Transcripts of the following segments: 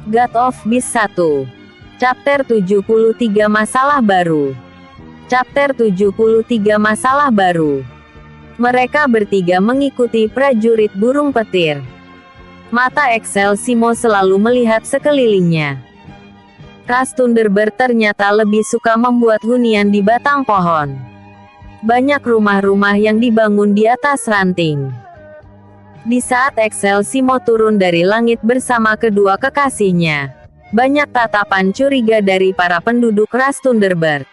God of Beasts 1. Chapter 73 Masalah Baru. Chapter 73 Masalah Baru. Mereka bertiga mengikuti prajurit burung petir. Mata Excelsimo selalu melihat sekelilingnya. Ras Thunderbird ternyata lebih suka membuat hunian di batang pohon. Banyak rumah-rumah yang dibangun di atas ranting. Di saat Excelsimo turun dari langit bersama kedua kekasihnya, banyak tatapan curiga dari para penduduk Ras Thunderbird.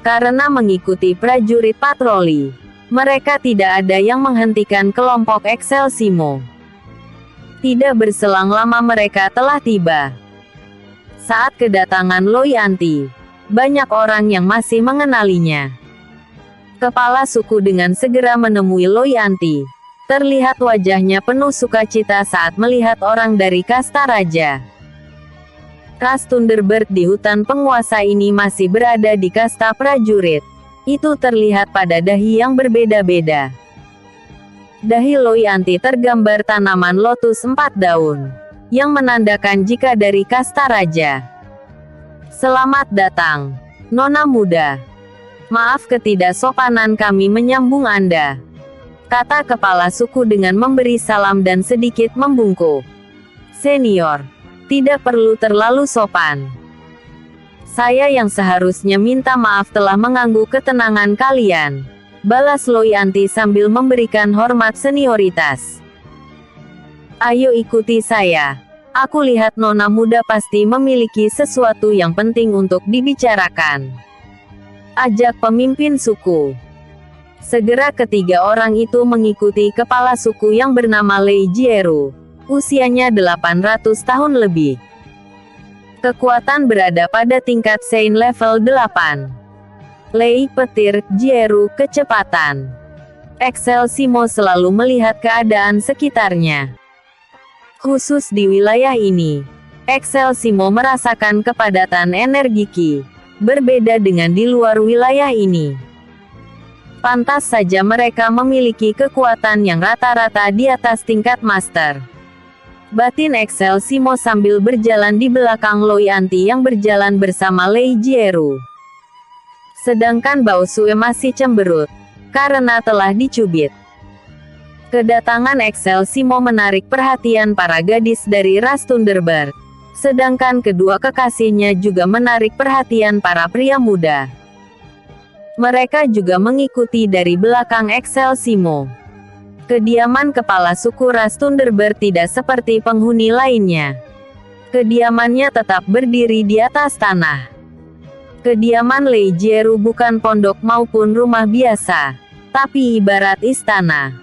Karena mengikuti prajurit patroli, mereka tidak ada yang menghentikan kelompok Excelsimo. Tidak berselang lama mereka telah tiba. Saat kedatangan Loi Anti, banyak orang yang masih mengenalinya. Kepala suku dengan segera menemui Loi Anti. Terlihat wajahnya penuh sukacita saat melihat orang dari kasta raja. Ras Thunderbird di hutan penguasa ini masih berada di kasta prajurit. Itu terlihat pada dahi yang berbeda-beda. Dahi Loi Anti tergambar tanaman lotus 4 daun, yang menandakan jika dari kasta raja. Selamat datang, Nona muda. Maaf ketidaksopanan kami menyambung Anda, kata kepala suku dengan memberi salam dan sedikit membungkuk. Senior, tidak perlu terlalu sopan. Saya yang seharusnya minta maaf telah mengganggu ketenangan kalian, balas Loi Anti sambil memberikan hormat senioritas. Ayo ikuti saya. Aku lihat Nona muda pasti memiliki sesuatu yang penting untuk dibicarakan, ajak pemimpin suku. Segera ketiga orang itu mengikuti kepala suku yang bernama Lei Jieru. Usianya 800 tahun lebih. Kekuatan berada pada tingkat Saint level 8. Lei petir, Jieru kecepatan. Excelsimo selalu melihat keadaan sekitarnya. Khusus di wilayah ini, Excelsimo merasakan kepadatan energi Ki. Berbeda dengan di luar wilayah ini. Pantas saja mereka memiliki kekuatan yang rata-rata di atas tingkat master. Batin Excelsimo sambil berjalan di belakang Loi Anti yang berjalan bersama Lei Jieru. Sedangkan Baosue masih cemberut, karena telah dicubit. Kedatangan Excelsimo menarik perhatian para gadis dari Ras Thunderbird. Sedangkan kedua kekasihnya juga menarik perhatian para pria muda. Mereka juga mengikuti dari belakang Excelsimo. Kediaman kepala suku Ras Thunderbird tidak seperti penghuni lainnya. Kediamannya tetap berdiri di atas tanah. Kediaman Lei Jieru bukan pondok maupun rumah biasa, tapi ibarat istana.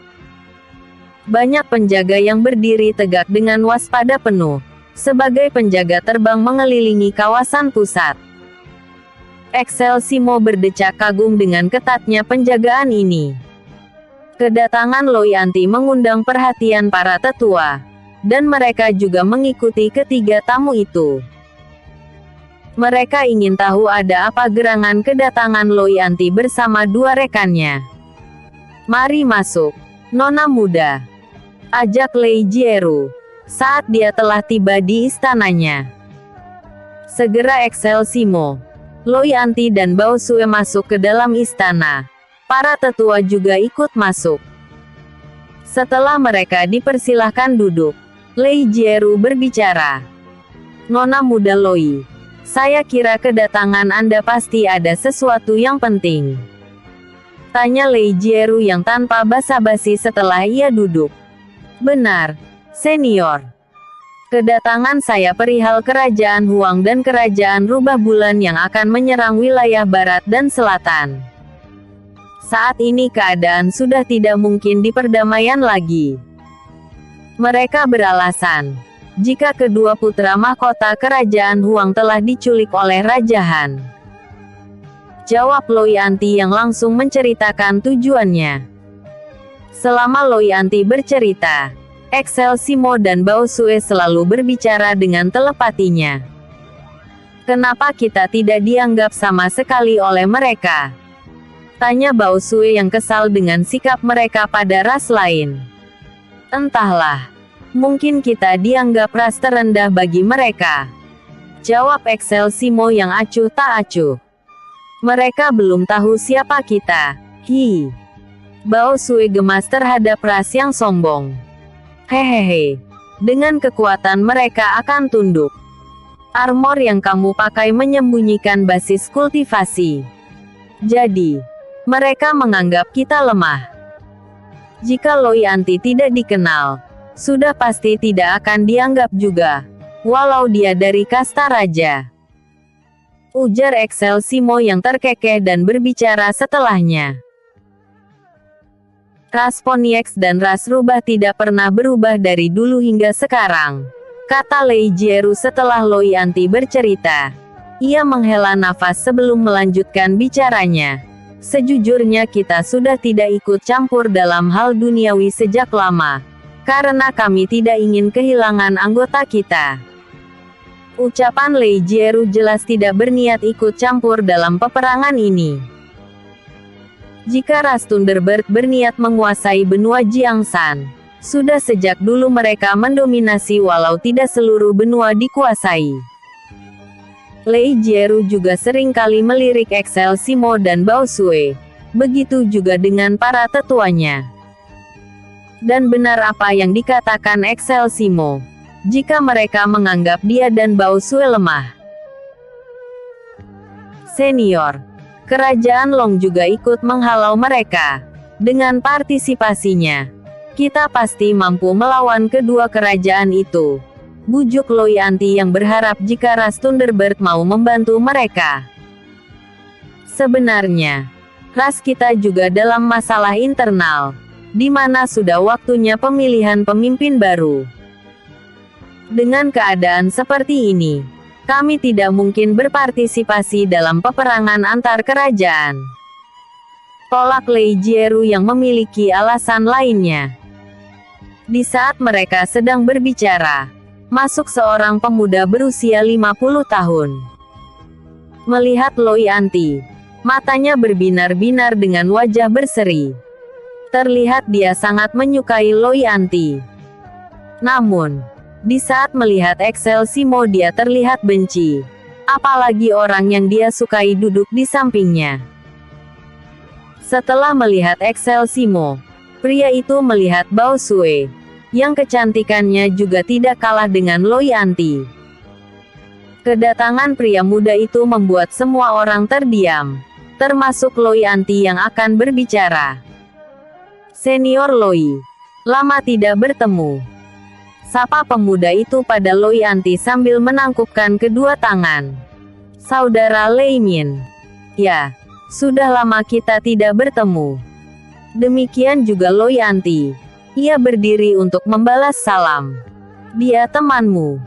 Banyak penjaga yang berdiri tegak dengan waspada penuh, sebagai penjaga terbang mengelilingi kawasan pusat. Excelsimo berdecak kagum dengan ketatnya penjagaan ini. Kedatangan Loi Anti mengundang perhatian para tetua, dan mereka juga mengikuti ketiga tamu itu. Mereka ingin tahu ada apa gerangan kedatangan Loi Anti bersama dua rekannya. Mari masuk, Nona muda, ajak Lei Jieru, saat dia telah tiba di istananya. Segera Excelsimo, Loi Anti dan Baosue masuk ke dalam istana. Para tetua juga ikut masuk. Setelah mereka dipersilahkan duduk, Lei Jieru berbicara. Nona muda Loi, saya kira kedatangan Anda pasti ada sesuatu yang penting. Tanya Lei Jieru yang tanpa basa-basi setelah ia duduk. Benar, senior. Kedatangan saya perihal kerajaan Huang dan kerajaan Rubah Bulan yang akan menyerang wilayah barat dan selatan. Saat ini keadaan sudah tidak mungkin diperdamaian lagi. Mereka beralasan, jika kedua putra mahkota kerajaan Huang telah diculik oleh Raja Han. Jawab Loi Anti yang langsung menceritakan tujuannya. Selama Loi Anti bercerita, Excelsimo dan Baosue selalu berbicara dengan telepatinya. Kenapa kita tidak dianggap sama sekali oleh mereka? Tanya Baosue yang kesal dengan sikap mereka pada ras lain. Entahlah. Mungkin kita dianggap ras terendah bagi mereka. Jawab Excelsior yang acuh tak acuh. Mereka belum tahu siapa kita. Hi. Bao Sui gemas terhadap ras yang sombong. Hehehe. Dengan kekuatan mereka akan tunduk. Armor yang kamu pakai menyembunyikan basis kultivasi. Jadi, mereka menganggap kita lemah. Jika Loi Anti tidak dikenal, sudah pasti tidak akan dianggap juga, walau dia dari kasta raja. Ujar Excelsior yang terkekeh dan berbicara setelahnya. Ras Ponieks dan ras rubah tidak pernah berubah dari dulu hingga sekarang, kata Lei Jieru setelah Loi Anti bercerita. Ia menghela nafas sebelum melanjutkan bicaranya. Sejujurnya kita sudah tidak ikut campur dalam hal duniawi sejak lama, karena kami tidak ingin kehilangan anggota kita. Ucapan Lei Jieru jelas tidak berniat ikut campur dalam peperangan ini. Jika ras Thunderbird berniat menguasai benua Jiangsan, sudah sejak dulu mereka mendominasi walau tidak seluruh benua dikuasai. Lei Jieru juga sering kali melirik Excelsior dan Bao Sui. Begitu juga dengan para tetuanya. Dan benar apa yang dikatakan Excelsior. Jika mereka menganggap dia dan Bao Sui lemah. Senior, Kerajaan Long juga ikut menghalau mereka. Dengan partisipasinya, kita pasti mampu melawan kedua kerajaan itu. Bujuk Loi Anti yang berharap jika ras Thunderbird mau membantu mereka. Sebenarnya, ras kita juga dalam masalah internal, di mana sudah waktunya pemilihan pemimpin baru. Dengan keadaan seperti ini, kami tidak mungkin berpartisipasi dalam peperangan antar kerajaan. Tolak Lei Jieru yang memiliki alasan lainnya. Di saat mereka sedang berbicara, masuk seorang pemuda berusia 50 tahun. Melihat Loi Anti, matanya berbinar-binar dengan wajah berseri. Terlihat dia sangat menyukai Loi Anti. Namun, di saat melihat Excelsior dia terlihat benci. Apalagi orang yang dia sukai duduk di sampingnya. Setelah melihat Excelsior, pria itu melihat Bao Sui, yang kecantikannya juga tidak kalah dengan Loi Anti. Kedatangan pria muda itu membuat semua orang terdiam, termasuk Loi Anti yang akan berbicara. Senior Loi, lama tidak bertemu. Sapa pemuda itu pada Loi Anti sambil menangkupkan kedua tangan. Saudara Lei Min. Ya, sudah lama kita tidak bertemu. Demikian juga Loi Anti. Ia berdiri untuk membalas salam. Dia temanmu?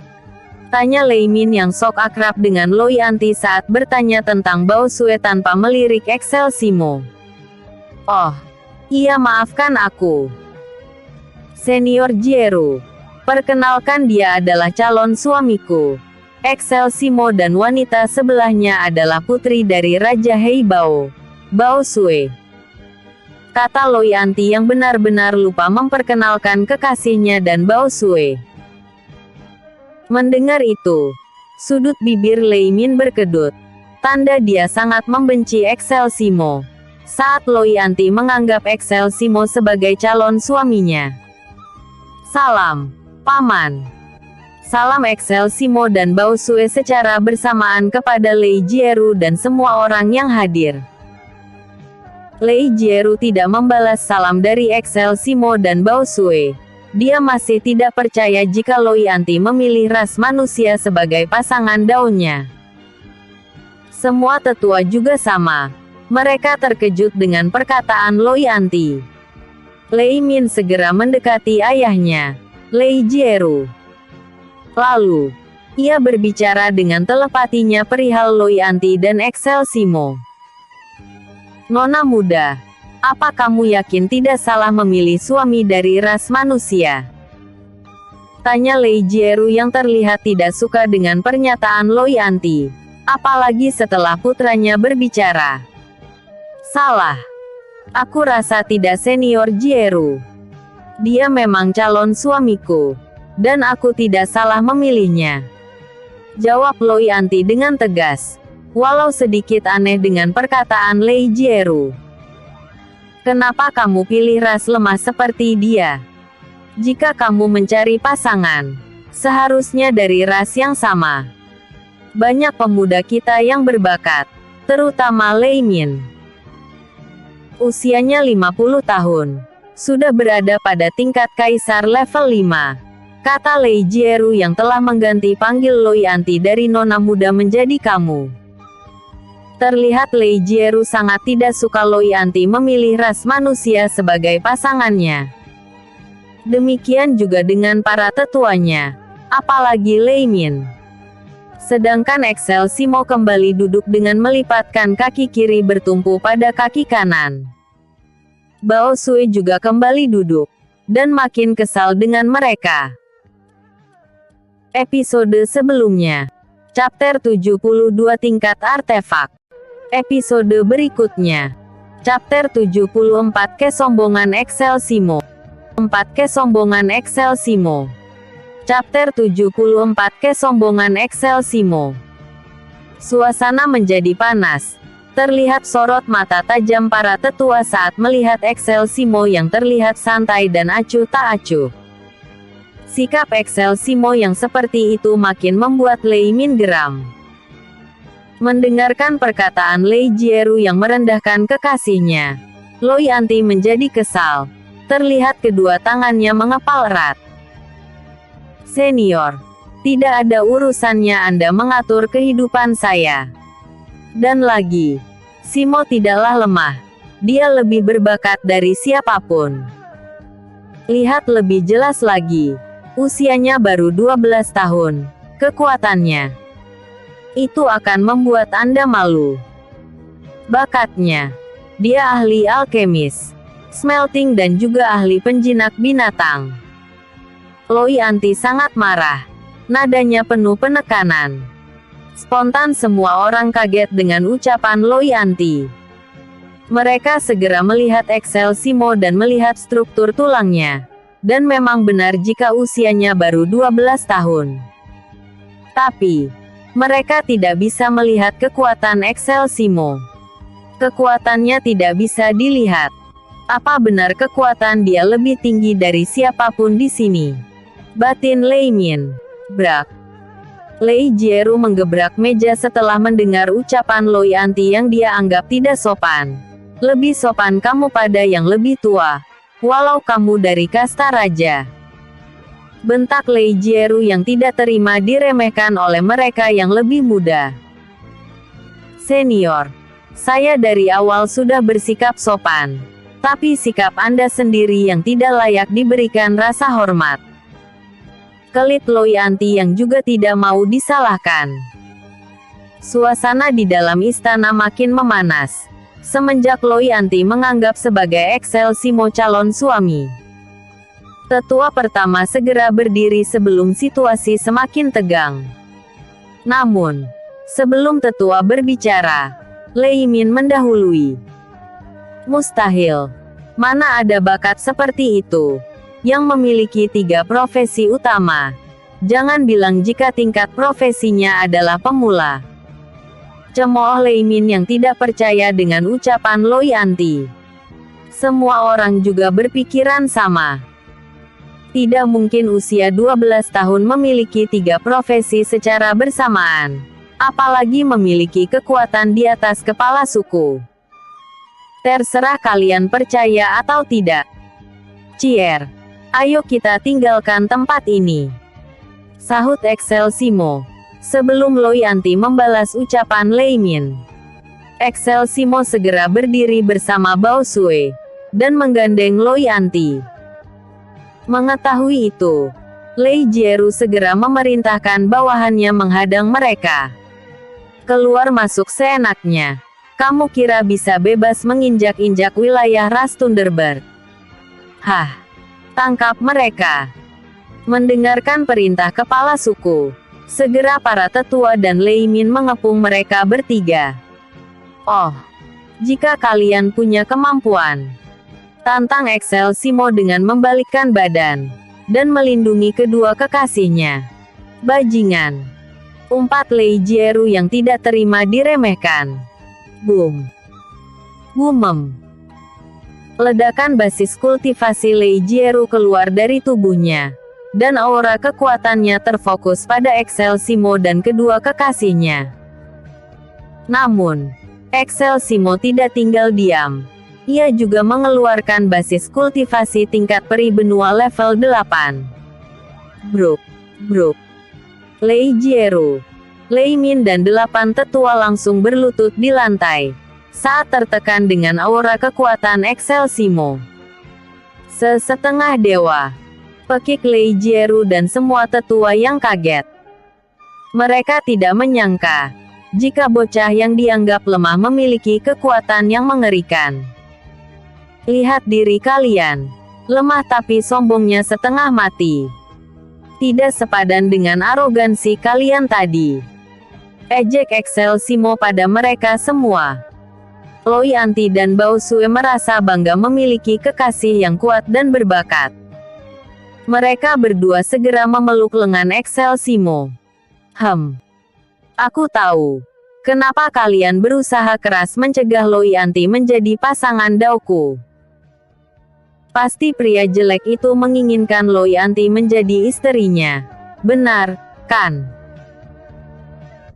Tanya Lei Min yang sok akrab dengan Loi Anti saat bertanya tentang Bao Sui tanpa melirik Excelsior. Oh, iya maafkan aku. Senior Jieru. Perkenalkan dia adalah calon suamiku. Excelsior dan wanita sebelahnya adalah putri dari Raja Heibao, Bao Sui. Kata Loi Anti yang benar-benar lupa memperkenalkan kekasihnya dan Bao Sui. Mendengar itu, sudut bibir Lei Min berkedut. Tanda dia sangat membenci Excelsior. Saat Loi Anti menganggap Excelsior sebagai calon suaminya. Salam, Paman. Salam Excelsior dan Bao Sui secara bersamaan kepada Lei Jieru dan semua orang yang hadir. Lei Jieru tidak membalas salam dari Excelsior dan Bao Sui. Dia masih tidak percaya jika Loi Anti memilih ras manusia sebagai pasangan daunnya. Semua tetua juga sama. Mereka terkejut dengan perkataan Loi Anti. Lei Min segera mendekati ayahnya, Lei Jieru. Lalu, ia berbicara dengan telepatinya perihal Loi Anti dan Excelsior. Nona muda, apa kamu yakin tidak salah memilih suami dari ras manusia? Tanya Lei Jieru yang terlihat tidak suka dengan pernyataan Loi Anti, apalagi setelah putranya berbicara. Salah. Aku rasa tidak Senior Jieru. Dia memang calon suamiku. Dan aku tidak salah memilihnya. Jawab Loi Anti dengan tegas. Walau sedikit aneh dengan perkataan Lei Jieru. Kenapa kamu pilih ras lemah seperti dia? Jika kamu mencari pasangan, seharusnya dari ras yang sama. Banyak pemuda kita yang berbakat, terutama Lei Min. Usianya 50 tahun. Sudah berada pada tingkat kaisar level 5. Kata Lei Jieru yang telah mengganti panggil Loi Anti dari nona muda menjadi kamu. Terlihat Lei Jieru sangat tidak suka Loi Anti memilih ras manusia sebagai pasangannya. Demikian juga dengan para tetuanya, apalagi Lei Min. Sedangkan Excel Simo kembali duduk dengan melipatkan kaki kiri bertumpu pada kaki kanan. Bao Sui juga kembali duduk, dan makin kesal dengan mereka. Episode sebelumnya. Chapter 72 Tingkat Artefak. Episode berikutnya. Chapter 74 Kesombongan Excel Simo. 4 Kesombongan Excel Simo. Chapter 74 Kesombongan Excel Simo. Suasana menjadi panas. Terlihat sorot mata tajam para tetua saat melihat Excel Simo yang terlihat santai dan acuh tak acuh. Sikap Excel Simo yang seperti itu makin membuat Lei Min geram. Mendengarkan perkataan Lei Jieru yang merendahkan kekasihnya, Loi Anti menjadi kesal. Terlihat kedua tangannya mengepal erat. Senior, tidak ada urusannya Anda mengatur kehidupan saya. Dan lagi, Simo tidaklah lemah. Dia lebih berbakat dari siapapun. Lihat lebih jelas lagi. Usianya baru 12 tahun. Kekuatannya. Itu akan membuat Anda malu. Bakatnya. Dia ahli alkemis, smelting dan juga ahli penjinak binatang. Loi Anti sangat marah. Nadanya penuh penekanan. Spontan semua orang kaget dengan ucapan Loi Anti. Mereka segera melihat Excel Simo dan melihat struktur tulangnya. Dan memang benar jika usianya baru 12 tahun. Tapi, mereka tidak bisa melihat kekuatan Excel Simo. Kekuatannya tidak bisa dilihat. Apa benar kekuatan dia lebih tinggi dari siapapun di sini? Batin Lei Min. Brak. Lei Jieru menggebrak meja setelah mendengar ucapan Loi Anti yang dia anggap tidak sopan. Lebih sopan kamu pada yang lebih tua. Walau kamu dari kasta raja. Bentak Lei Jieru yang tidak terima diremehkan oleh mereka yang lebih muda. Senior, saya dari awal sudah bersikap sopan. Tapi sikap Anda sendiri yang tidak layak diberikan rasa hormat. Kelit Loi Anti yang juga tidak mau disalahkan. Suasana di dalam istana makin memanas. Semenjak Loi Anti menganggap sebagai Excel Simo calon suami. Tetua pertama segera berdiri sebelum situasi semakin tegang. Namun, sebelum tetua berbicara, Lei Min mendahului. Mustahil. Mana ada bakat seperti itu, yang memiliki 3 profesi utama. Jangan bilang jika tingkat profesinya adalah pemula. Cemooh Lei Min yang tidak percaya dengan ucapan Loi Anti. Semua orang juga berpikiran sama. Tidak mungkin usia 12 tahun memiliki 3 profesi secara bersamaan. Apalagi memiliki kekuatan di atas kepala suku. Terserah kalian percaya atau tidak. Cier, ayo kita tinggalkan tempat ini. Sahut Excel Simo. Sebelum Loi Anti membalas ucapan Lei Min. Excel Simo segera berdiri bersama Bao Sui. Dan menggandeng Loi Anti. Mengetahui itu, Lei Jieru segera memerintahkan bawahannya menghadang mereka. Keluar masuk seenaknya. Kamu kira bisa bebas menginjak-injak wilayah ras Thunderbird? Hah? Tangkap mereka. Mendengarkan perintah kepala suku. Segera para tetua dan Lei Min mengepung mereka bertiga. Oh, jika kalian punya kemampuan, tantang Excel Simo dengan membalikkan badan. dan melindungi kedua kekasihnya. Bajingan. Umpat Lei Jieru yang tidak terima diremehkan. Boom. Gumem. Ledakan basis kultivasi Lei Jieru keluar dari tubuhnya, dan aura kekuatannya terfokus pada Excelsior dan kedua kekasihnya. Namun, Excelsior tidak tinggal diam. Ia juga mengeluarkan basis kultivasi tingkat peri benua level 8. Bruk. Bruk. Lei Jieru, Lei Min dan 8 tetua langsung berlutut di lantai saat tertekan dengan aura kekuatan Excelsior. Setengah dewa, pekik Lei Jieru dan semua tetua yang kaget. Mereka tidak menyangka jika bocah yang dianggap lemah memiliki kekuatan yang mengerikan. Lihat diri kalian, lemah tapi sombongnya setengah mati. Tidak sepadan dengan arogansi kalian tadi. Ejek Excelsior pada mereka semua. Loi Anti dan Bao Sue merasa bangga memiliki kekasih yang kuat dan berbakat. Mereka berdua segera memeluk lengan Excelsior. Aku tahu kenapa kalian berusaha keras mencegah Loi Anti menjadi pasangan Daoku. Pasti pria jelek itu menginginkan Loi Anti menjadi istrinya. Benar, kan?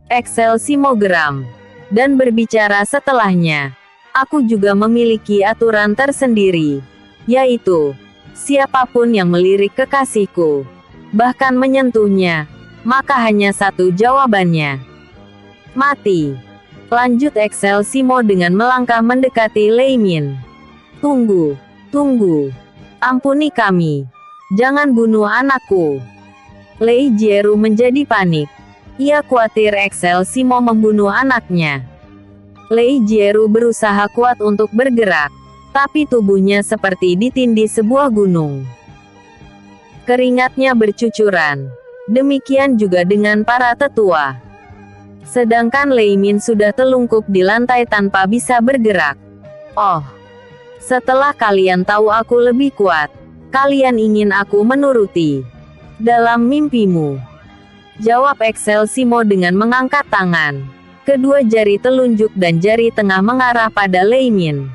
Excelsior geram dan berbicara setelahnya. Aku juga memiliki aturan tersendiri, yaitu siapapun yang melirik kekasihku, bahkan menyentuhnya, maka hanya satu jawabannya. Mati. Lanjut Excelsior dengan melangkah mendekati Lei Min. Tunggu. Ampuni kami. Jangan bunuh anakku. Lei Jieru menjadi panik. Ia khawatir Excelsior membunuh anaknya. Lei Jieru berusaha kuat untuk bergerak, tapi tubuhnya seperti ditindih sebuah gunung. Keringatnya bercucuran. Demikian juga dengan para tetua. Sedangkan Lei Min sudah telungkup di lantai tanpa bisa bergerak. Oh. Setelah kalian tahu aku lebih kuat, kalian ingin aku menuruti. Dalam mimpimu. Jawab Excelsior dengan mengangkat tangan. Kedua jari telunjuk dan jari tengah mengarah pada Lei Min.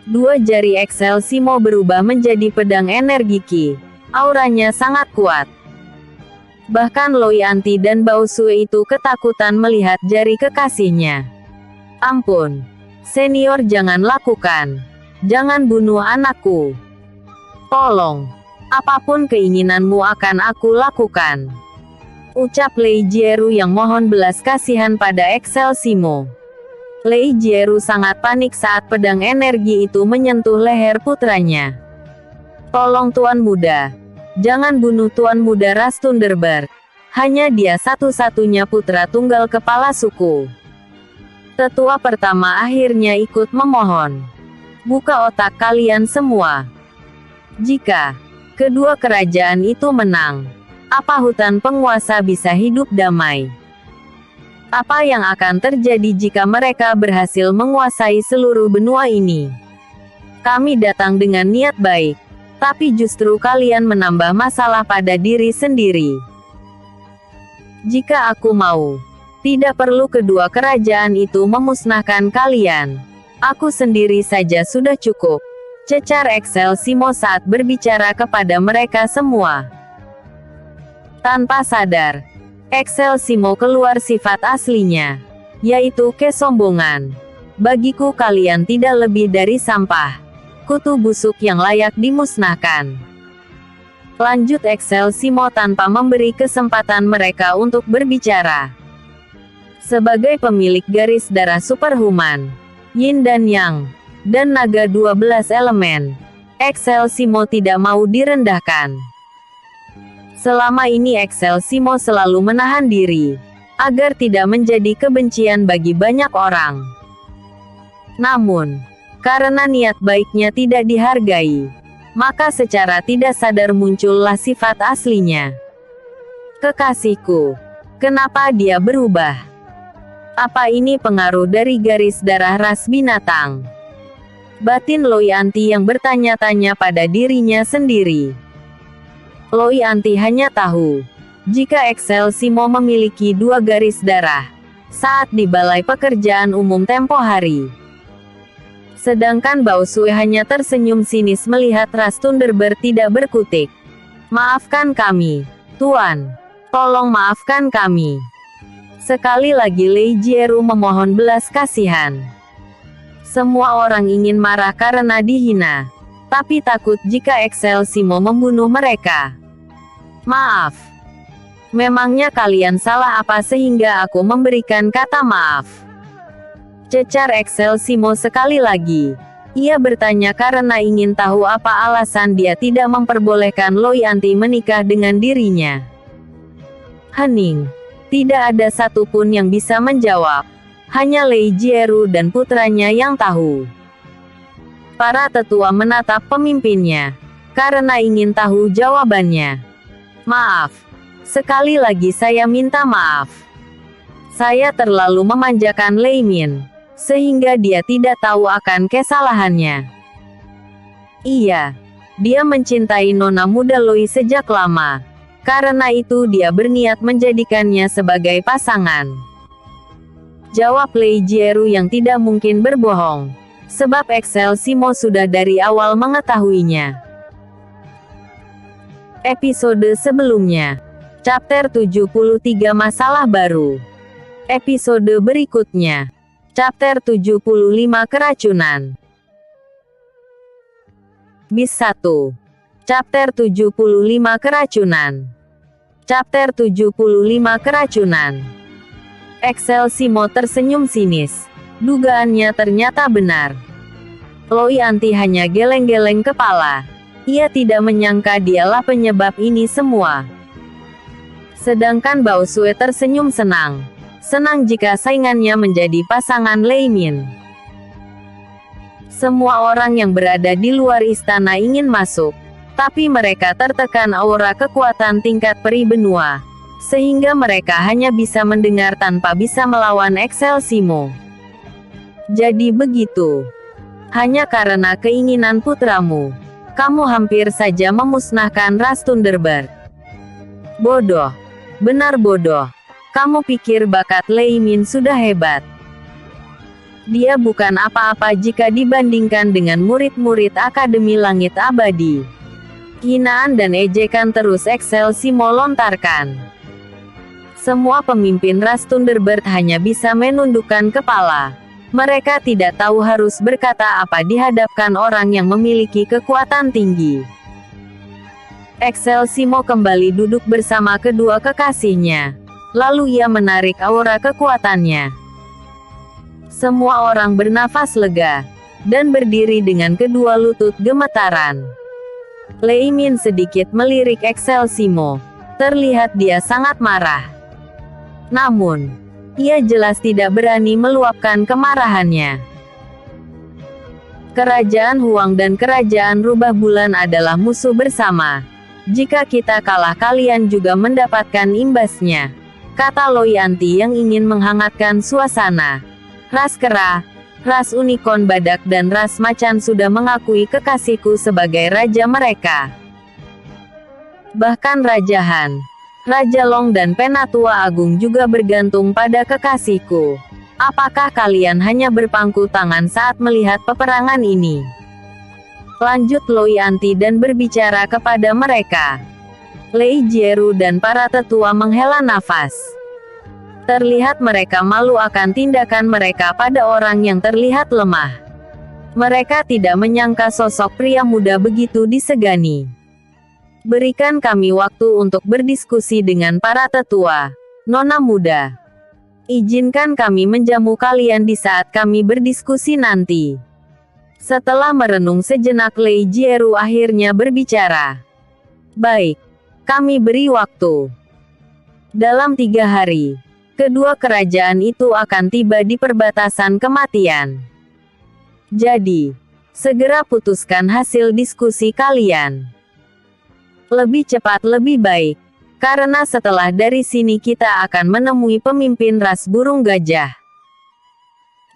Dua jari Excelsior berubah menjadi pedang energi Qi. Auranya sangat kuat. Bahkan Loi Anti dan Bao Sue itu ketakutan melihat jari kekasihnya. Ampun. Senior, jangan lakukan. Jangan bunuh anakku. Tolong. Apapun keinginanmu akan aku lakukan. Ucap Lei Jieru yang mohon belas kasihan pada Excelsior. Lei Jieru sangat panik saat pedang energi itu menyentuh leher putranya. Tolong Tuan Muda. Jangan bunuh Tuan Muda Ras Thunderbird. Hanya dia satu-satunya putra tunggal kepala suku. Tetua pertama akhirnya ikut memohon. Buka otak kalian semua. Jika kedua kerajaan itu menang, apa hutan penguasa bisa hidup damai? Apa yang akan terjadi jika mereka berhasil menguasai seluruh benua ini? Kami datang dengan niat baik, tapi justru kalian menambah masalah pada diri sendiri. Jika aku mau, tidak perlu kedua kerajaan itu memusnahkan kalian. Aku sendiri saja sudah cukup. Cecar Excelsior saat berbicara kepada mereka semua. Tanpa sadar, Excelsior keluar sifat aslinya, yaitu kesombongan. Bagiku kalian tidak lebih dari sampah. Kutu busuk yang layak dimusnahkan. Lanjut Excelsior tanpa memberi kesempatan mereka untuk berbicara. Sebagai pemilik garis darah superhuman, Yin dan Yang, dan naga 12 elemen, Excelsior tidak mau direndahkan. Selama ini Excelsior selalu menahan diri, agar tidak menjadi kebencian bagi banyak orang. Namun, karena niat baiknya tidak dihargai, maka secara tidak sadar muncullah sifat aslinya. Kekasihku, kenapa dia berubah? Apa ini pengaruh dari garis darah ras binatang? Batin Loi Anti yang bertanya-tanya pada dirinya sendiri. Loi Anti hanya tahu jika Excelsior memiliki 2 garis darah saat di Balai Pekerjaan Umum tempo hari. Sedangkan Bao Sui hanya tersenyum sinis melihat ras Thunderbird tidak berkutik. Maafkan kami, Tuan. Tolong maafkan kami. Sekali lagi Lei Jieru memohon belas kasihan. Semua orang ingin marah karena dihina, tapi takut jika Excelsior membunuh mereka. Maaf. Memangnya kalian salah apa sehingga aku memberikan kata maaf? Cecar Excelsior sekali lagi. Ia bertanya karena ingin tahu apa alasan dia tidak memperbolehkan Loi Anti menikah dengan dirinya. Hening. Tidak ada satupun yang bisa menjawab. Hanya Lei Jieru dan putranya yang tahu. Para tetua menatap pemimpinnya, karena ingin tahu jawabannya. Maaf. Sekali lagi saya minta maaf. Saya terlalu memanjakan Lei Min, sehingga dia tidak tahu akan kesalahannya. Iya. Dia mencintai nona muda Loi sejak lama. Karena itu dia berniat menjadikannya sebagai pasangan. Jawab Lei Jieru yang tidak mungkin berbohong. Sebab Excelsior sudah dari awal mengetahuinya. Episode sebelumnya. Chapter 73 Masalah Baru. Episode berikutnya. Chapter 75 Keracunan. Bis 1. Chapter 75 Keracunan. Chapter 75 Keracunan. Excelsior tersenyum sinis. Dugaannya ternyata benar. Loi Anti hanya geleng-geleng kepala. Ia tidak menyangka dialah penyebab ini semua. Sedangkan Bao Sui tersenyum senang. Senang jika saingannya menjadi pasangan Lei Min. Semua orang yang berada di luar istana ingin masuk. Tapi mereka tertekan aura kekuatan tingkat peri benua, sehingga mereka hanya bisa mendengar tanpa bisa melawan Excelsior. Jadi begitu. Hanya karena keinginan putramu, kamu hampir saja memusnahkan ras Thunderbird. Bodoh. Benar bodoh. Kamu pikir bakat Lei Min sudah hebat. Dia bukan apa-apa jika dibandingkan dengan murid-murid Akademi Langit Abadi. Hinaan dan ejekan terus Excelsior lontarkan. Semua pemimpin ras Thunderbird hanya bisa menundukkan kepala. Mereka tidak tahu harus berkata apa di hadapan orang yang memiliki kekuatan tinggi. Excelsior kembali duduk bersama kedua kekasihnya. Lalu ia menarik aura kekuatannya. Semua orang bernafas lega, dan berdiri dengan kedua lutut gemetaran. Lei Min sedikit melirik Excelsior. Terlihat dia sangat marah. Namun, ia jelas tidak berani meluapkan kemarahannya. Kerajaan Huang dan Kerajaan Rubah Bulan adalah musuh bersama. Jika kita kalah kalian juga mendapatkan imbasnya, kata Loi Anti yang ingin menghangatkan suasana. Ras kera, ras unicorn badak dan ras macan sudah mengakui kekasihku sebagai raja mereka. Bahkan Raja Han, Raja Long dan Penatua Agung juga bergantung pada kekasihku. Apakah kalian hanya berpangku tangan saat melihat peperangan ini? Lanjut Loi Anti dan berbicara kepada mereka. Lei Jieru dan para tetua menghela nafas. Terlihat mereka malu akan tindakan mereka pada orang yang terlihat lemah. Mereka tidak menyangka sosok pria muda begitu disegani. Berikan kami waktu untuk berdiskusi dengan para tetua, nona muda. Izinkan kami menjamu kalian di saat kami berdiskusi nanti. Setelah merenung sejenak Lei Jieru akhirnya berbicara. Baik, kami beri waktu. Dalam 3 hari. Kedua kerajaan itu akan tiba di perbatasan kematian. Jadi, segera putuskan hasil diskusi kalian. Lebih cepat lebih baik. Karena setelah dari sini kita akan menemui pemimpin ras burung gajah.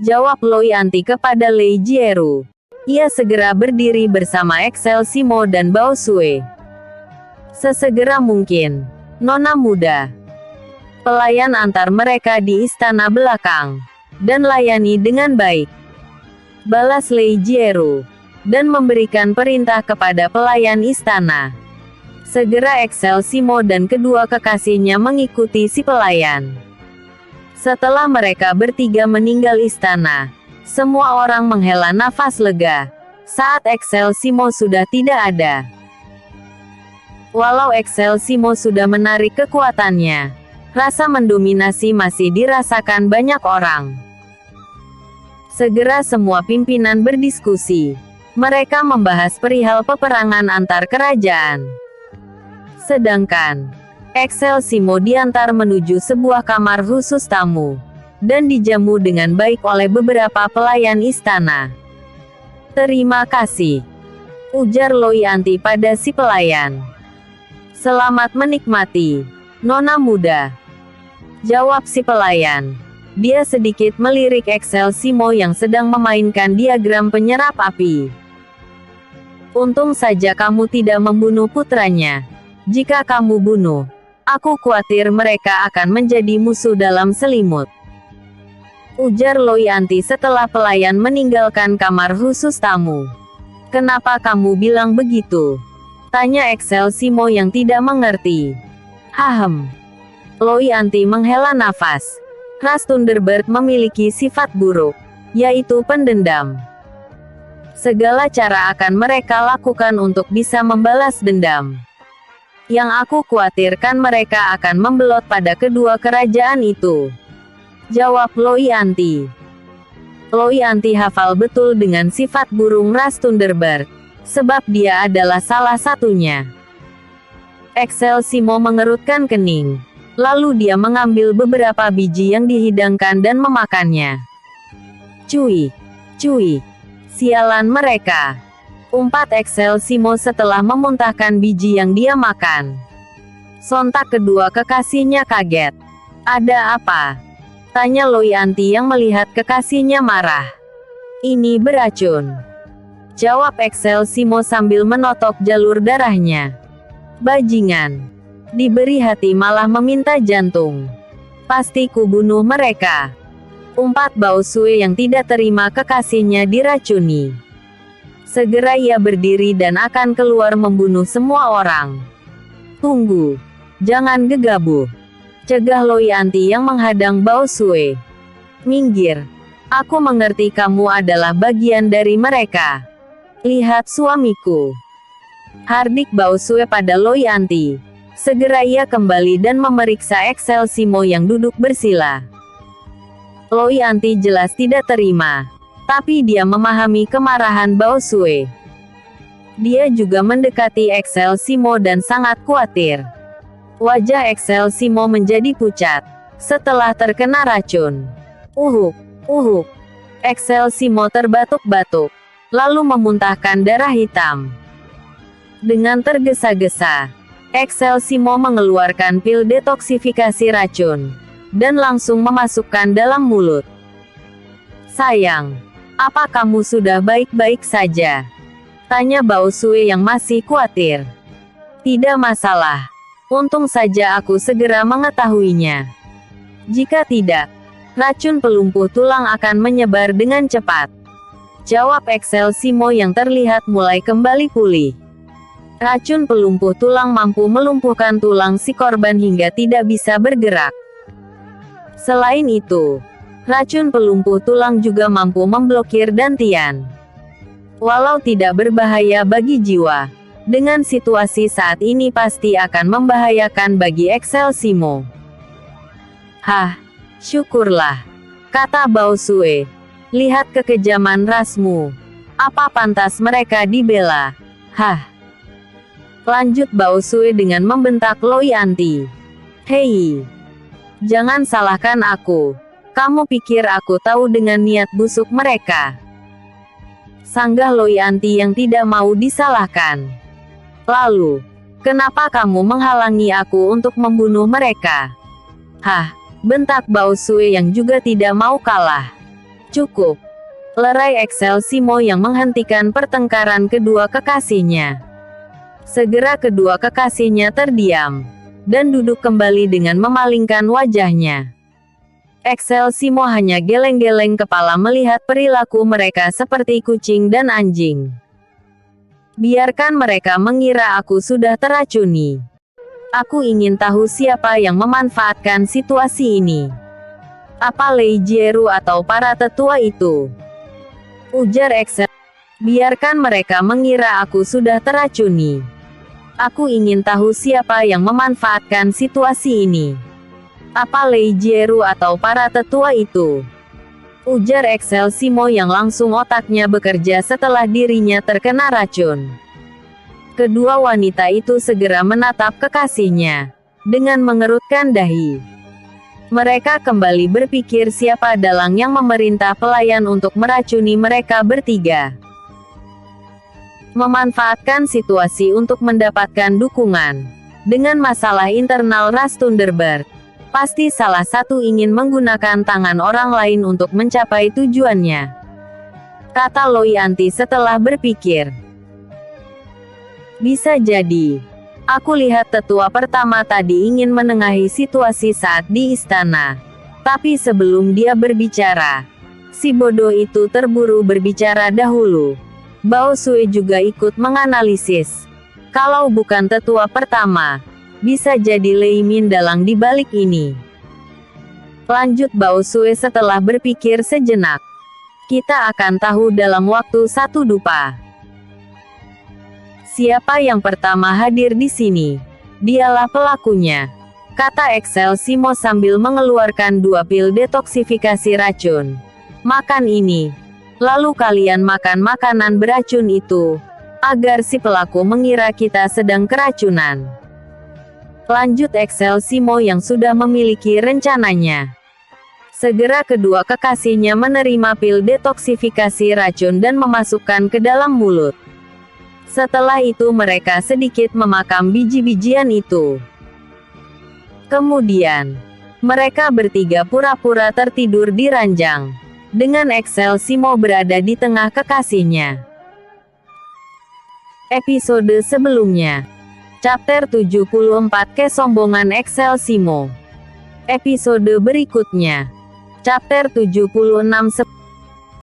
Jawab Loi Anti kepada Lei Jieru. Ia segera berdiri bersama Excelsior dan Bao Sui. Sesegera mungkin, Nona muda. Pelayan antar mereka di istana belakang, dan layani dengan baik. Balas Lei Jieru, dan memberikan perintah kepada pelayan istana. Segera Excelsior dan kedua kekasihnya mengikuti si pelayan. Setelah mereka bertiga meninggal istana, semua orang menghela nafas lega, saat Excelsior sudah tidak ada. Walau Excelsior sudah menarik kekuatannya, rasa mendominasi masih dirasakan banyak orang. Segera semua pimpinan berdiskusi. Mereka membahas perihal peperangan antar kerajaan. Sedangkan Excelsior diantar menuju sebuah kamar khusus tamu, dan dijamu dengan baik oleh beberapa pelayan istana. "Terima kasih," ujar Loi Anti pada si pelayan. "Selamat menikmati, Nona muda," jawab si pelayan. Dia sedikit melirik Excelsior yang sedang memainkan diagram penyerap api. "Untung saja kamu tidak membunuh putranya. Jika kamu bunuh, aku khawatir mereka akan menjadi musuh dalam selimut," ujar Loi Anti setelah pelayan meninggalkan kamar khusus tamu. "Kenapa kamu bilang begitu?" tanya Excelsior yang tidak mengerti. "Hahem." Loi Anti menghela nafas. Ras Thunderbird memiliki sifat buruk, yaitu pendendam. Segala cara akan mereka lakukan untuk bisa membalas dendam. Yang aku khawatirkan mereka akan membelot pada kedua kerajaan itu, jawab Loi Anti. Loi Anti hafal betul dengan sifat burung ras Thunderbird, sebab dia adalah salah satunya. Excelsior mengerutkan kening. Lalu dia mengambil beberapa biji yang dihidangkan dan memakannya. "Cui, cui, sialan mereka," umpat Excelsior setelah memuntahkan biji yang dia makan. Sontak kedua kekasihnya kaget. "Ada apa?" tanya Loi Anti yang melihat kekasihnya marah. "Ini beracun," jawab Excelsior sambil menotok jalur darahnya. "Bajingan. Diberi hati malah meminta jantung. Pasti kubunuh mereka," umpat Bao Sui yang tidak terima kekasihnya diracuni. Segera ia berdiri dan akan keluar membunuh semua orang. "Tunggu. Jangan gegabah," cegah Loi Anti yang menghadang Bao Sui. "Minggir. Aku mengerti kamu adalah bagian dari mereka. Lihat suamiku," hardik Bao Sui pada Loi Anti. Segera ia kembali dan memeriksa Excelsior yang duduk bersila. Loi Anti jelas tidak terima, tapi dia memahami kemarahan Bao Sui. Dia juga mendekati Excelsior dan sangat khawatir. Wajah Excelsior menjadi pucat setelah terkena racun. Uhuk, uhuk. Excelsior terbatuk-batuk, lalu memuntahkan darah hitam. Dengan tergesa-gesa, Excelsior mengeluarkan pil detoksifikasi racun, dan langsung memasukkan dalam mulut. "Sayang, apa kamu sudah baik-baik saja?" tanya Bao Sui yang masih khawatir. "Tidak masalah. Untung saja aku segera mengetahuinya. Jika tidak, racun pelumpuh tulang akan menyebar dengan cepat," jawab Excelsior yang terlihat mulai kembali pulih. Racun pelumpuh tulang mampu melumpuhkan tulang si korban hingga tidak bisa bergerak. Selain itu, racun pelumpuh tulang juga mampu memblokir dantian. Walau tidak berbahaya bagi jiwa, dengan situasi saat ini pasti akan membahayakan bagi Excelsior. "Hah, syukurlah," kata Bao Sui. "Lihat kekejaman rasmu. Apa pantas mereka dibela?" "Hah," lanjut Bao Sui dengan membentak Loi Anti. "Hei, jangan salahkan aku. Kamu pikir aku tahu dengan niat busuk mereka?" sanggah Loi Anti yang tidak mau disalahkan. "Lalu, kenapa kamu menghalangi aku untuk membunuh mereka?" "Hah," bentak Bao Sui yang juga tidak mau kalah. "Cukup," lerai Excelsior yang menghentikan pertengkaran kedua kekasihnya. Segera kedua kekasihnya terdiam dan duduk kembali dengan memalingkan wajahnya. Excelsior hanya geleng-geleng kepala melihat perilaku mereka seperti kucing dan anjing. Biarkan mereka mengira aku sudah teracuni. Aku ingin tahu siapa yang memanfaatkan situasi ini. Apa Lei Jieru atau para tetua itu? Ujar Excel. Biarkan mereka mengira aku sudah teracuni. Aku ingin tahu siapa yang memanfaatkan situasi ini. Apa Lei Jieru atau para tetua itu? Ujar Excelsior yang langsung otaknya bekerja setelah dirinya terkena racun. Kedua wanita itu segera menatap kekasihnya dengan mengerutkan dahi. Mereka kembali berpikir siapa dalang yang memerintah pelayan untuk meracuni mereka bertiga. Memanfaatkan situasi untuk mendapatkan dukungan. Dengan masalah internal ras Thunderbird, pasti salah satu ingin menggunakan tangan orang lain untuk mencapai tujuannya. Kata Loyanti setelah berpikir. Bisa jadi. Aku lihat tetua pertama tadi ingin menengahi situasi saat di istana. Tapi sebelum dia berbicara, si bodoh itu terburu berbicara dahulu. Bao Sui juga ikut menganalisis. Kalau bukan tetua pertama, bisa jadi Lei Min dalang di balik ini. Lanjut Bao Sui setelah berpikir sejenak. Kita akan tahu dalam waktu satu dupa. Siapa yang pertama hadir di sini? Dialah pelakunya. Kata Excelsior sambil mengeluarkan 2 pil detoksifikasi racun. Makan ini. Lalu kalian makan makanan beracun itu, agar si pelaku mengira kita sedang keracunan. Lanjut Excelsior yang sudah memiliki rencananya. Segera kedua kekasihnya menerima pil detoksifikasi racun dan memasukkan ke dalam mulut. Setelah itu mereka sedikit memakam biji-bijian itu. Kemudian, mereka bertiga pura-pura tertidur di ranjang. Dengan Excelsior berada di tengah kekasihnya. Episode sebelumnya. Chapter 74 Kesombongan Excelsior. Episode berikutnya. Chapter 76